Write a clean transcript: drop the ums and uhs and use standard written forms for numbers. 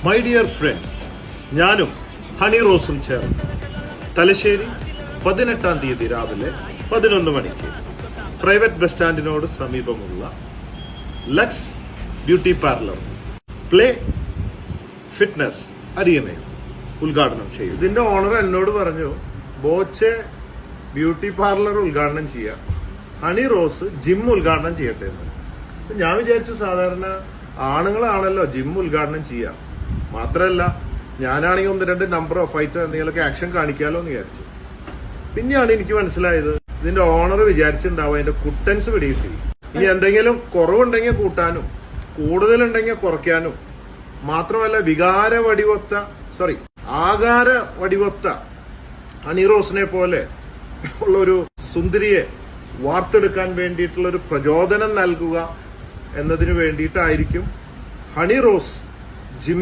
My dear friends, ഞാനും honey റോസും ചേർന്ന് തലശ്ശേരി 18-ാം തീയതി രാവിലെ 11 മണിക്ക് പ്രൈവറ്റ് ബസ് സ്റ്റാൻഡിനോട് സമീപമുള്ള lux beauty parlour play fitness അരീനയിൽ ഉദ്ഘാടനം ചെയ്യും. ഇതിന്റെ ഓണർ എന്നോട് പറഞ്ഞു, ബോച്ചെ ബ്യൂട്ടി പാർലർ ഉദ്ഘാടനം ചെയ്യാം, ഹണി റോസ് ജിം ഉദ്ഘാടനം ചെയ്യട്ടെ എന്ന്. ഞാൻ വിചാരിച്ചു സാധാരണ ആണുങ്ങളാണല്ലോ ജിം ഉദ്ഘാടനം ചെയ്യാം, മാത്രമല്ല ഞാനാണെങ്കിൽ 1-2 നമ്പർ ഓഫ് ആയിട്ട് എന്തെങ്കിലുമൊക്കെ ആക്ഷൻ കാണിക്കാലോ എന്ന് വിചാരിച്ചു. പിന്നെയാണ് എനിക്ക് മനസ്സിലായത് ഇതിന്റെ ഓണർ വിചാരിച്ചിട്ടുണ്ടാവും അതിന്റെ കുട്ടൻസ് പിടികിട്ടി. ഇനി എന്തെങ്കിലും കുറവുണ്ടെങ്കിൽ കൂട്ടാനും കൂടുതലുണ്ടെങ്കിൽ കുറയ്ക്കാനും, മാത്രമല്ല ആകാര വടിവൊത്ത ഹണി റോസിനെ പോലെ ഉള്ളൊരു സുന്ദരിയെ വാർത്തെടുക്കാൻ വേണ്ടിയിട്ടുള്ള ഒരു പ്രചോദനം നൽകുക എന്നതിന് വേണ്ടിയിട്ടായിരിക്കും ഹണി റോസ് ജിമ്മിൽ